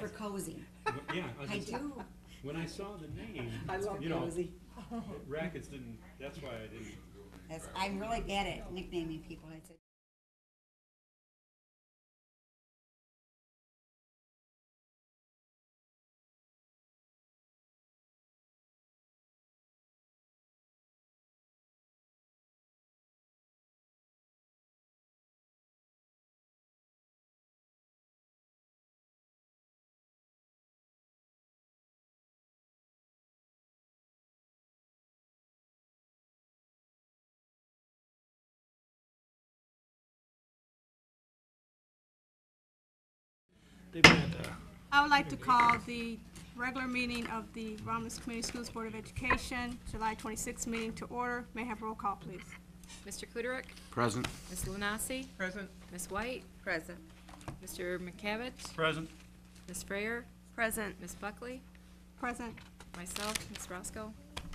for cozy. Yeah, I was I just- do. When I saw the name, I love cozy. Rackets didn't, that's why I didn't. I'm really bad at nicknaming people. It's a I would like to call the regular meeting of the Romulus Community Schools Board of Education, July 26th meeting to order. May I have roll call, please? Mr. Kuderik? Present. Ms. Lunasi, Present. Ms. White? Present. Mr. McCavich? Present. Ms. Frayer? Present. Ms. Buckley? Present. Myself, Ms. Roscoe?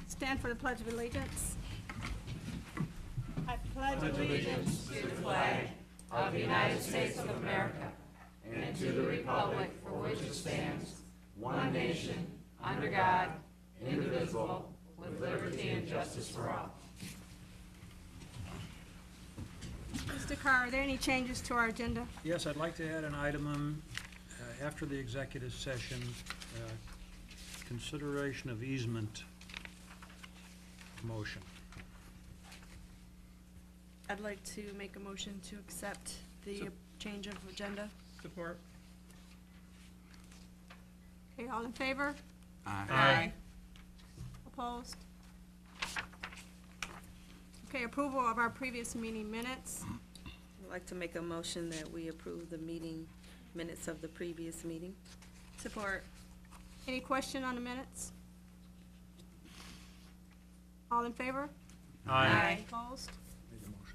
Stand for the Pledge of Allegiance. I pledge allegiance to the flag Of the United States of America and to the republic for which it stands, one nation, under God, indivisible, with liberty and justice for all. Mr. Carr, are there any changes to our agenda? Yes, I'd like to add an item after the executive session, consideration of easement motion. I'd like to make a motion to accept the change of agenda. Support. Okay, all in favor? Aye. Opposed? Okay, approval of our previous meeting minutes. I'd like to make a motion that we approve the meeting minutes of the previous meeting. Support. Any question on the minutes? All in favor? Aye. Opposed? Made the motions.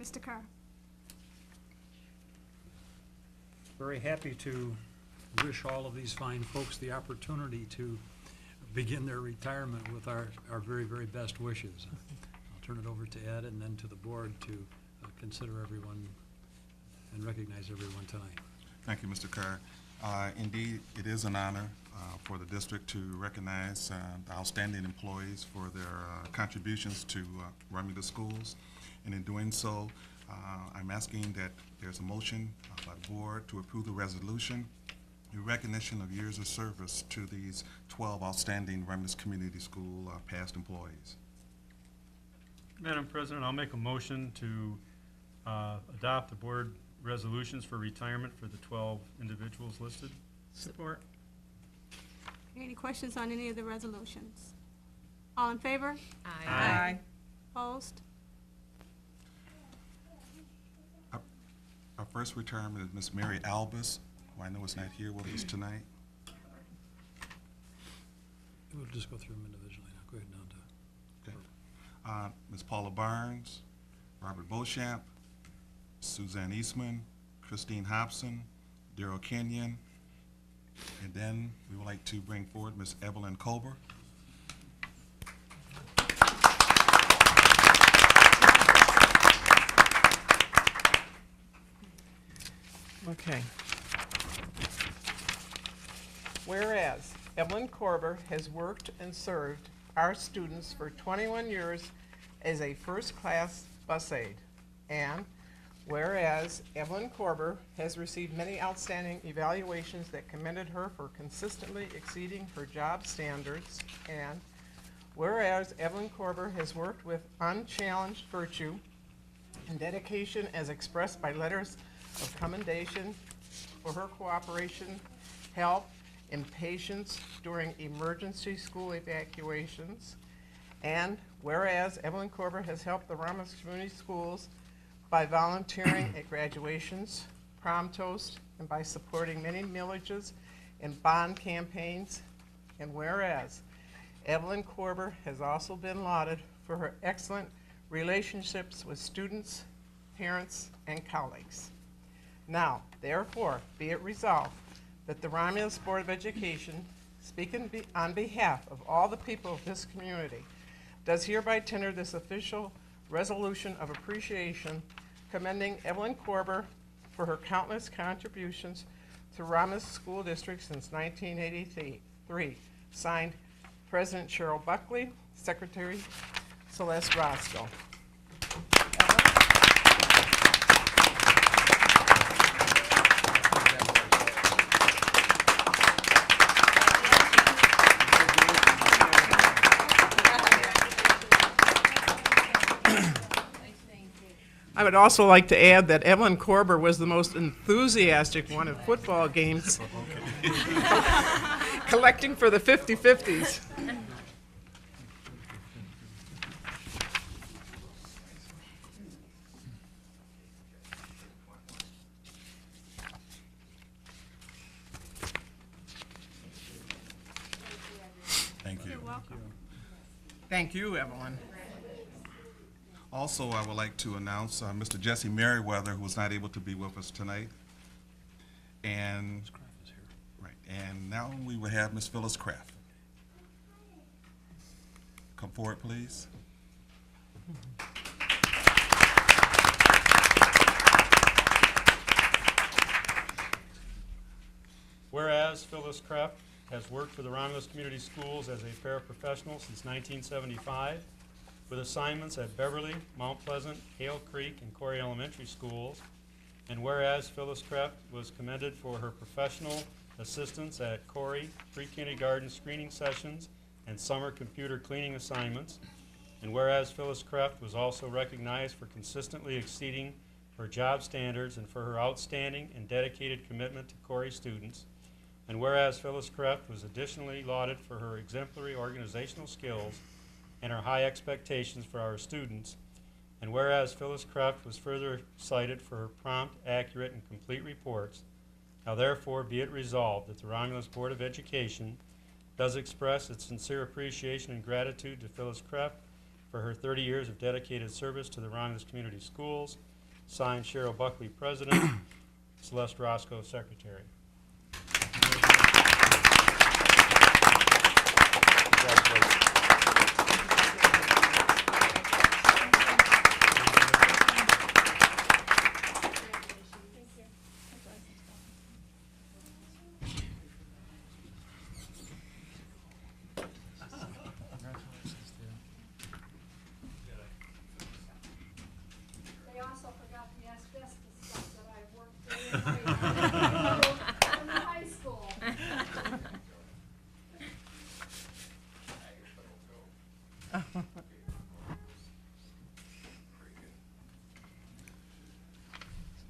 Mr. Carr? Very happy to wish all of these fine folks the opportunity to begin their retirement with our very, very best wishes. I'll turn it over to Ed and then to the board to consider everyone and recognize everyone tonight. Thank you, Mr. Kerr. Indeed, it is an honor for the district to recognize the outstanding employees for their contributions to Romulus schools. And in doing so, I'm asking that there's a motion by the board to approve the resolution in recognition of years of service to these 12 outstanding Romulus Community School past employees. Madam President, I'll make a motion to adopt the board resolutions for retirement for the 12 individuals listed. Support. Any questions on any of the resolutions? All in favor? Aye. Opposed? Our first retirement is Ms. Mary Albus, who I know is not here with us tonight. We'll just go through them individually now. Go ahead down to. Okay. Ms. Paula Barnes, Robert Beauchamp, Suzanne Eastman, Christine Hobson, Darrell Kenyon, and then we would like to bring forward Ms. Evelyn Colbert. Okay. Whereas Evelyn Korber has worked and served our students for 21 years as a first-class bus aide, and whereas Evelyn Korber has received many outstanding evaluations that commended her for consistently exceeding her job standards, and whereas Evelyn Korber has worked with unchallenged virtue and dedication as expressed by letters of commendation for her cooperation, help, and patience during emergency school evacuations. And whereas Evelyn Korber has helped the Romulus Community Schools by volunteering at graduations, prom toast, and by supporting many millages and bond campaigns. And whereas Evelyn Korber has also been lauded for her excellent relationships with students, parents, and colleagues. Now, therefore, be it resolved that the Romulus Board of Education, speaking on behalf of all the people of this community, does hereby tender this official resolution of appreciation commending Evelyn Korber for her countless contributions to Romulus School District since 1983. Signed, President Cheryl Buckley, Secretary Celeste Roscoe. I would also like to add that Evelyn Korber was the most enthusiastic one at football games, collecting for the 50-50s. Thank you. You're welcome. Thank you, Evelyn. Also, I would like to announce Mr. Jesse Merriweather, who was not able to be with us tonight. And, right, and now we will have Ms. Phyllis Kraft. Come forward, please. Whereas Phyllis Kraft has worked for the Romulus Community Schools as a paraprofessional since 1975, with assignments at Beverly, Mount Pleasant, Hale Creek, and Corey Elementary Schools. And whereas Phyllis Kraft was commended for her professional assistance at Corey pre-kindergarten screening sessions and summer computer cleaning assignments. And whereas Phyllis Kraft was also recognized for consistently exceeding her job standards and for her outstanding and dedicated commitment to Corey students. And whereas Phyllis Kraft was additionally lauded for her exemplary organizational skills and our high expectations for our students. And whereas Phyllis Kraft was further cited for her prompt, accurate, and complete reports, now therefore be it resolved that the Romulus Board of Education does express its sincere appreciation and gratitude to Phyllis Kraft for her 30 years of dedicated service to the Romulus Community Schools. Signed, Cheryl Buckley, President, Celeste Roscoe, Secretary. Congratulations. They also forgot the asbestos stuff that I worked in the high school.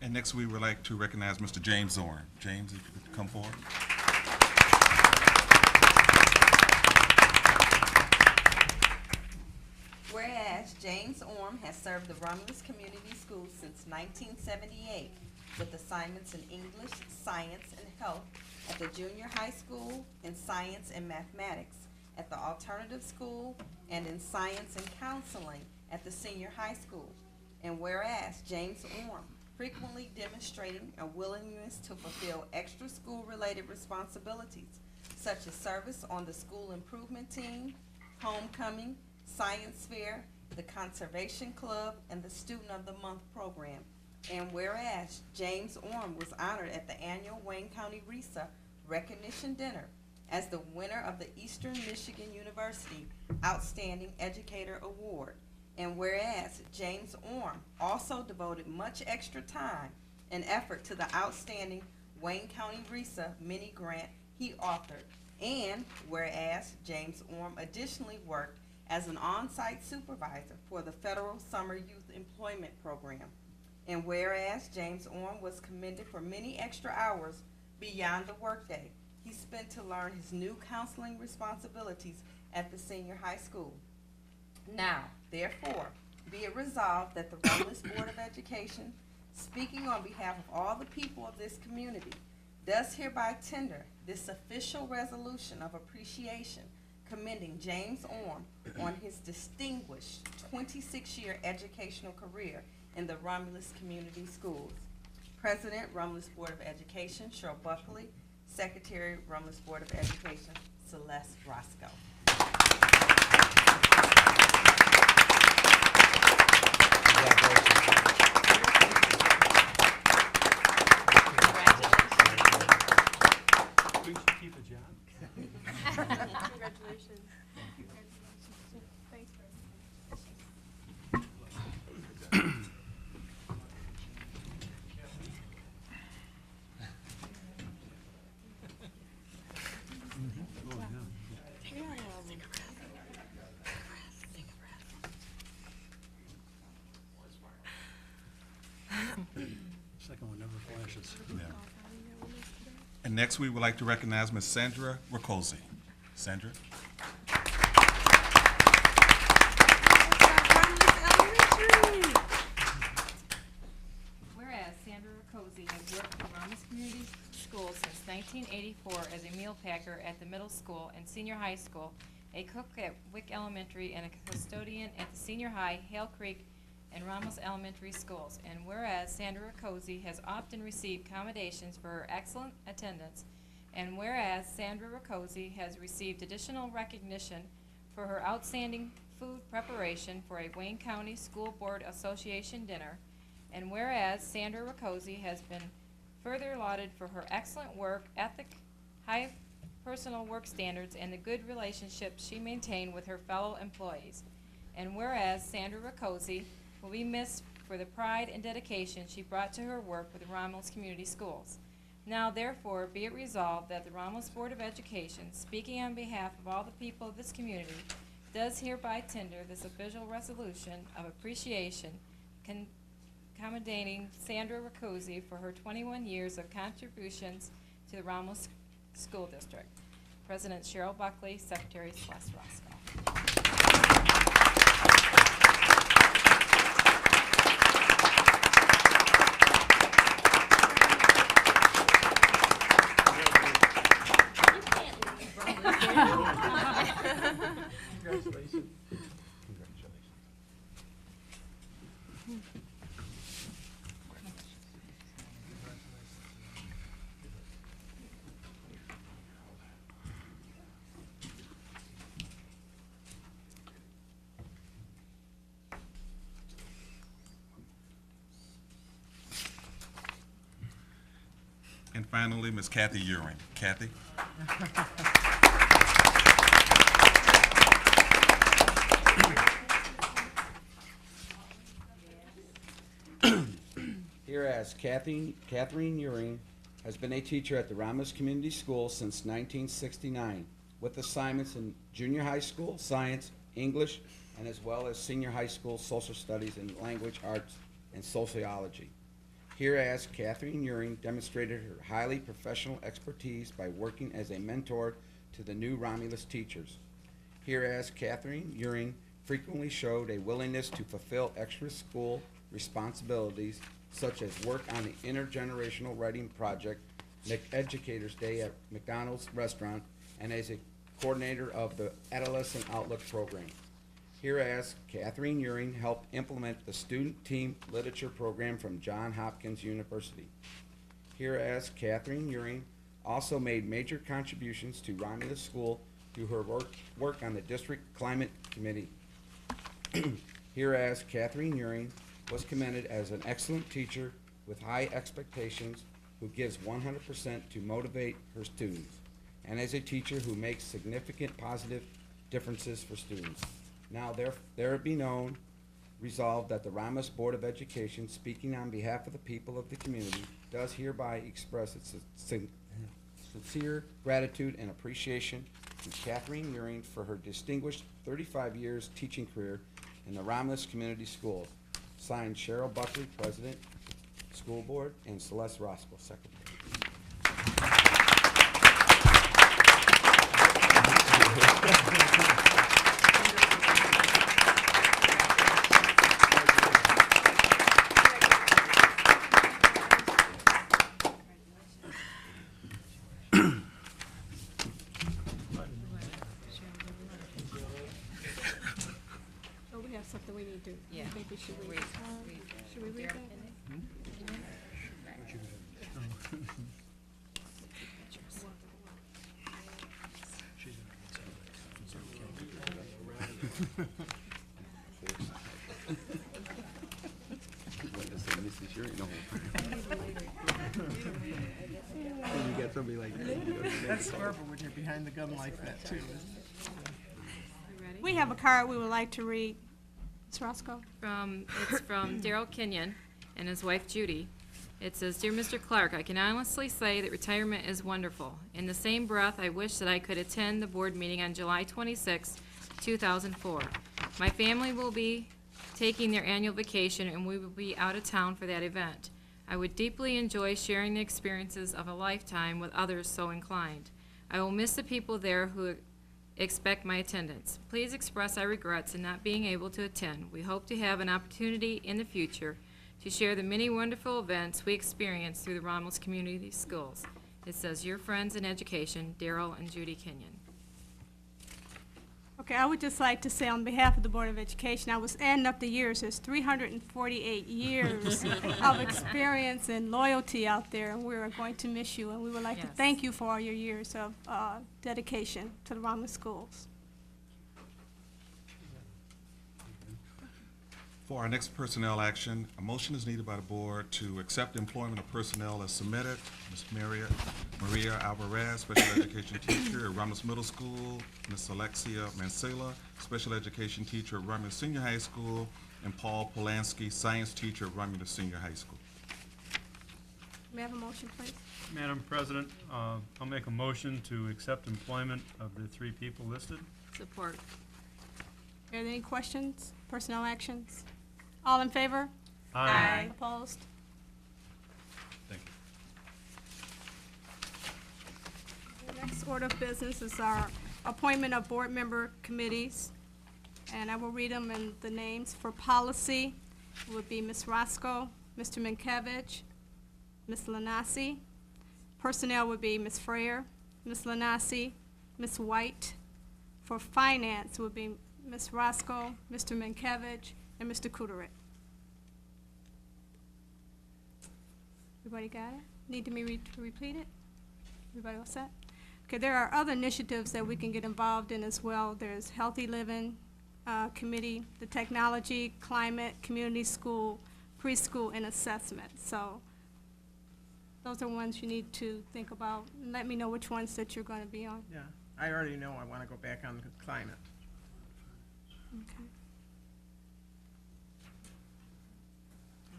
And next, we would like to recognize Mr. James Zorn. James, if you could come forward. Whereas James Orm has served the Romulus Community Schools since 1978 with assignments in English, science, and health at the junior high school, in science and mathematics at the alternative school, and in science and counseling at the senior high school. And whereas James Orm, frequently demonstrating a willingness to fulfill extra school-related responsibilities, such as service on the school improvement team, homecoming, science fair, the conservation club, and the student of the month program. And whereas James Orm was honored at the annual Wayne County RESA recognition dinner as the winner of the Eastern Michigan University Outstanding Educator Award. And whereas James Orm also devoted much extra time and effort to the outstanding Wayne County RESA mini grant he authored. And whereas James Orm additionally worked as an on-site supervisor for the Federal Summer Youth Employment Program. And whereas James Orm was commended for many extra hours beyond the workday he spent to learn his new counseling responsibilities at the senior high school. Now, therefore, be it resolved that the Romulus Board of Education, speaking on behalf of all the people of this community, does hereby tender this official resolution of appreciation commending James Orm on his distinguished 26-year educational career in the Romulus Community Schools. President, Romulus Board of Education, Cheryl Buckley. Secretary, Romulus Board of Education, Celeste Roscoe. Second one never flashes. Yeah. And next, we would like to recognize Ms. Sandra Rakosi. Sandra? Whereas Sandra Rakosi has worked for Romulus Community Schools since 1984 as a meal packer at the middle school and senior high school, a cook at Wick Elementary, and a custodian at the senior high, Hale Creek, and Romulus Elementary Schools. And whereas Sandra Rakosi has often received commendations for her excellent attendance, and whereas Sandra Rakosi has received additional recognition for her outstanding food preparation for a Wayne County School Board Association dinner, and whereas Sandra Rakosi has been further lauded for her excellent work ethic, high personal work standards, and the good relationships she maintained with her fellow employees. And whereas Sandra Rakosi will be missed for the pride and dedication she brought to her work with the Romulus Community Schools. Now therefore be it resolved that the Romulus Board of Education, speaking on behalf of all the people of this community, does hereby tender this official resolution of appreciation accommodating Sandra Rakosi for her 21 years of contributions to the Romulus School District. President Cheryl Buckley, Secretary Celeste Roscoe. Congratulations. And finally, Ms. Kathy Euring. Kathy? Whereas Catherine Euring has been a teacher at the Romulus Community School since 1969, with assignments in junior high school, science, English, and as well as senior high school social studies and language arts and sociology. Hereas Catherine Euring demonstrated her highly professional expertise by working as a mentor to the new Romulus teachers. Hereas Catherine Euring frequently showed a willingness to fulfill extra school responsibilities such as work on the intergenerational writing project, McEducators Day at McDonald's restaurant, and as a coordinator of the Adolescent Outlook program. Hereas Catherine Euring helped implement the Student Team Literature program from Johns Hopkins University. Hereas Catherine Euring also made major contributions to Romulus School through her work on the District Climate Committee. Hereas Catherine Euring was commended as an excellent teacher with high expectations who gives 100% to motivate her students, and as a teacher who makes significant positive differences for students. Now there be known, resolved that the Romulus Board of Education, speaking on behalf of the people of the community, does hereby express its sincere gratitude and appreciation to Catherine Euring for her distinguished 35 years teaching career in the Romulus Community Schools. Signed, Cheryl Buckley, President, School Board, and Celeste Roscoe, Secretary. Oh, we have something we need to, Yeah. I think we should read. Should we read that? That's horrible when you're behind the gun like that, too. We have a card we would like to read. Ms. Roscoe? It's from Daryl Kenyon and his wife Judy. It says, "Dear Mr. Clark, I can honestly say that retirement is wonderful. In the same breath, I wish that I could attend the board meeting on July 26, 2004. My family will be taking their annual vacation, and we will be out of town for that event. I would deeply enjoy sharing the experiences of a lifetime with others so inclined. I will miss the people there who expect my attendance. Please express our regrets in not being able to attend. We hope to have an opportunity in the future to share the many wonderful events we experience through the Romulus Community Schools. It says, your friends in education, Daryl and Judy Kenyon. Okay, I would just like to say on behalf of the Board of Education, I was adding up the years. There's 348 years of experience and loyalty out there, and we're going to miss you. And we would like to Yes. thank you for all your years of dedication to the Romulus schools. For our next personnel action, a motion is needed by the board to accept employment of personnel as submitted. Ms. Maria Alvarez, special education teacher at Romulus Middle School. Ms. Alexia Mancilla, special education teacher at Romulus Senior High School. And Paul Polanski, science teacher at Romulus Senior High School. May I have a motion, please? Madam President, I'll make a motion to accept employment of the 3 people listed. Support. Are there any questions, personnel actions? All in favor? Aye. Opposed? Thank you. The next order of business is our appointment of board member committees. And I will read them in the names. For policy, it would be Ms. Roscoe, Mr. Minkiewicz, Ms. Lanasi. Personnel would be Ms. Freyer, Ms. Lanasi, Ms. White. For finance would be Ms. Roscoe, Mr. Minkiewicz, and Mr. Kuderit. Everybody got it? Need me to repeat it? Everybody all set? Okay, there are other initiatives that we can get involved in as well. There's Healthy Living Committee, the Technology, Climate, Community School, Preschool, and Assessment. So those are ones you need to think about. And let me know which ones that you're going to be on. Yeah, I already know I want to go back on the climate. Okay.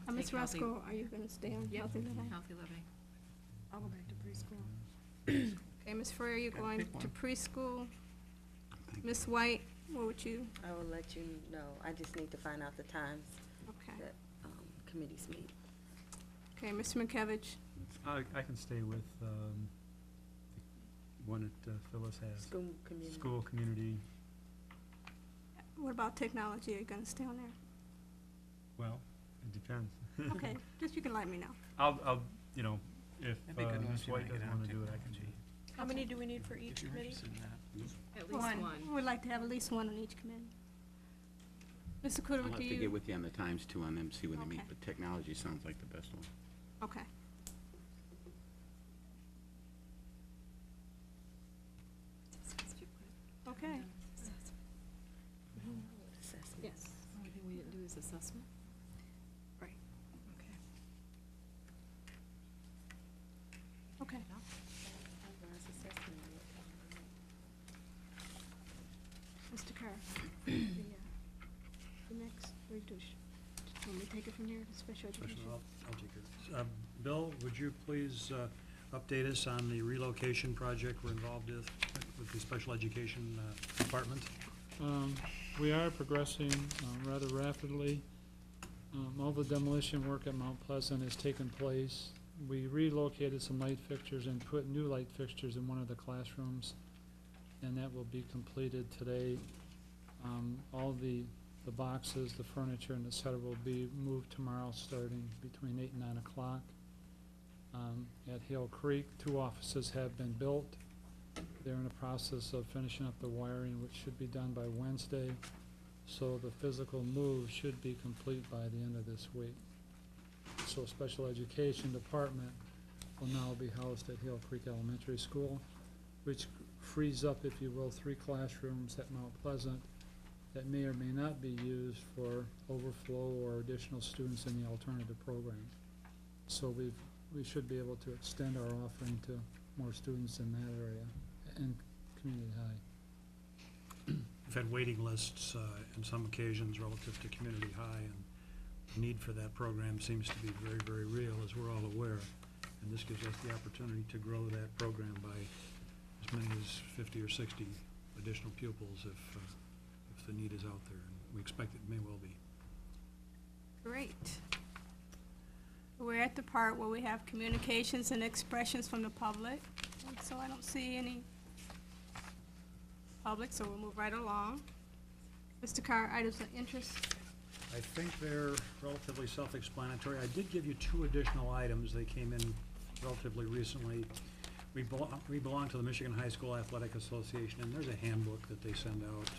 I'll Ms. take healthy- Roscoe, are you going to stay on Yep. Healthy Living? Healthy living. I'll go back to preschool. Okay, Ms. Freer, you're Gotta going pick to one. preschool. Ms. White, what would you? I will let you know. I just need to find out the times Okay. that committees meet. Okay, Mr. Minkiewicz. I can stay with the one that Phyllis has. School community. School, community, What about technology? Are you going to stay on there? well, it depends. Okay, just you can let me know. I'll, you know, if That'd be good once Ms. you White make it doesn't out want to do it, I can technology. do it. How many do we need for each If you're committee? interested in that. At least one. We'd like to have at least one on each committee. Mr. I'll Kuderit, have do to get you? with you on the times too on them, see when they meet, Okay. but technology sounds like the best one. Okay. Okay. Yes. Only thing we didn't do is assessment. Right. Okay. Okay. Mr. Kerr, the next, we do, when we take it from here, the special education. I'll take it. Bill, would you please update us on the relocation project we're involved with the special education department? We are progressing rather rapidly. All the demolition work at Mount Pleasant has taken place. We relocated some light fixtures and put new light fixtures in one of the classrooms, and that will be completed today. All the boxes, the furniture, and et cetera will be moved tomorrow, starting between 8 and 9 o'clock. At Hill Creek, 2 offices have been built. They're in the process of finishing up the wiring, which should be done by Wednesday. So the physical move should be complete by the end of this week. So special education department will now be housed at Hill Creek Elementary School, which frees up, if you will, 3 classrooms at Mount Pleasant that may or may not be used for overflow or additional students in the alternative program. So we should be able to extend our offering to more students in that area and community high. We've had waiting lists on some occasions relative to community high, and the need for that program seems to be very, very real, as we're all aware. And this gives us the opportunity to grow that program by as many as 50 or 60 additional pupils if the need is out there, and we expect it may well be. Great. We're at the the part where we have communications and expressions from the public. And so I don't see any public, so we'll move right along. Mr. Carr, items of interest? I think they're relatively self-explanatory. I did give you 2 additional items. They came in relatively recently. We belong to the Michigan High School Athletic Association, and there's a handbook that they send out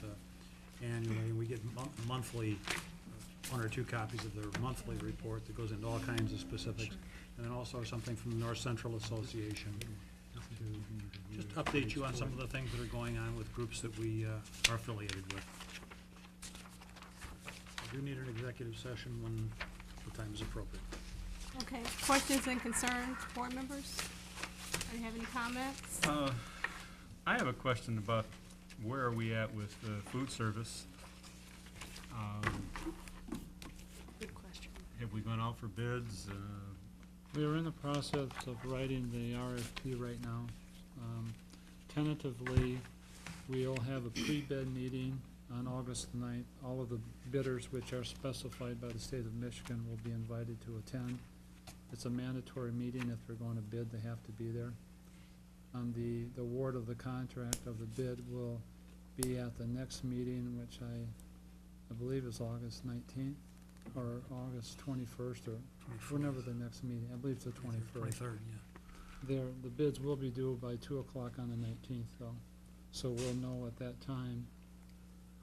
annually, and we get monthly, 1 or 2 copies of their monthly report that goes into all kinds of specifics. And then also something from the North Central Association to just update you on some of the things that are going on with groups that we are affiliated with. I do need an executive session when the time is appropriate. Okay, questions and concerns, board members? Do you have any comments? I have a question about where are we at with food service? Good question. Have we gone out for bids? We are in the process of writing the RFP right now. Tentatively, we'll have a pre-bid meeting on August 9th. All of the bidders which are specified by the state of Michigan will be invited to attend. It's a mandatory meeting. If they're going to bid, they have to be there. The award of the contract of the bid will be at the next meeting, which I believe is August 19th, or August 21st, or whenever the next meeting, I believe it's the 21st. 23rd, yeah. The bids will be due by 2 o'clock on the 19th, though. So we'll know at that time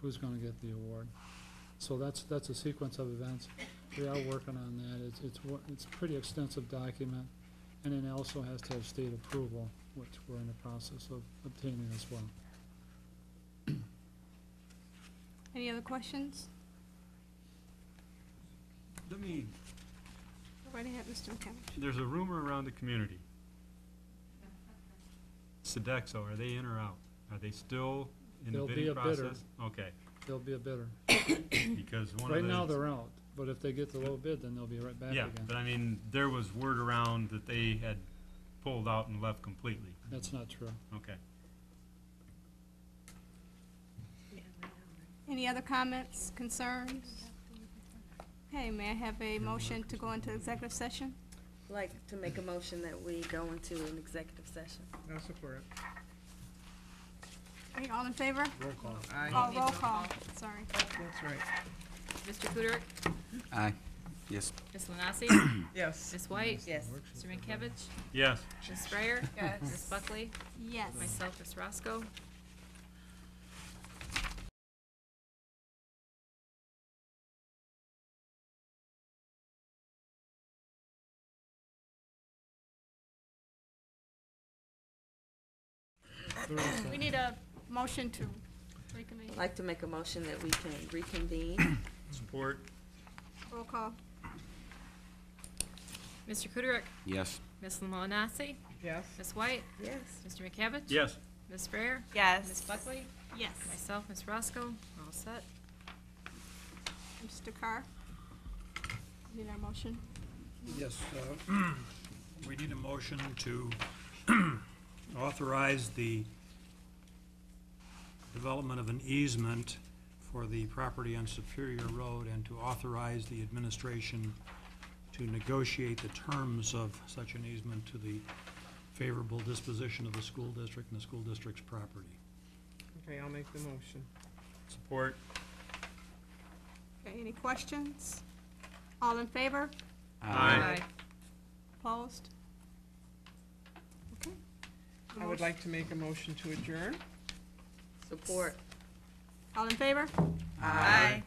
who's gonna get the award. So that's a sequence of events. We are working on that. It's a pretty extensive document, and it also has to have state approval, which we're in the process of obtaining as well. Any other questions? Let me, Go right ahead, Mr. McCavish. there's a rumor around the community. Sodexo, are they in or out? Are they still in the They'll be bidding a bidder. process? Okay, There'll be a bidder. because one of the. Right now, they're out, but if they get the low bid, then they'll be right back Yeah, again. but I mean, there was word around that they had pulled out and left completely. That's not true. Okay. Any other comments, concerns? Okay, may I have a motion to go into executive session? Like to make a motion that we go into an executive session. No support. Okay, all in favor? Roll call. Oh, roll call, sorry. That's right. Mr. Kudrick, Aye. Yes. Ms. Lanasi, Yes. Ms. White, Yes. Mr. Minkiewicz, Yes. Ms. Strayer, Yes. Ms. Buckley, Yes. myself, Ms. Roscoe. We need a motion to reconvene. I'd like to make a motion that we can reconvene. Support. Roll call. Mr. Kudrick, Yes. Ms. Lanasi, Yes. Ms. White, Yes. Mr. Minkiewicz. Yes. Ms. Strayer, Ms. Yes. Buckley, Yes. myself, Ms. Roscoe, all set. Mr. Carr? Need our motion? Yes, we need a motion to authorize the development of an easement for the property on Superior Road and to authorize the administration to negotiate the terms of such an easement to the favorable disposition of the school district and the school district's property. Okay, I'll make the motion. Support. Okay, any questions? All in favor? Aye. Opposed? Okay. The I would motion- like to make a motion to adjourn. Support. All in favor? Aye.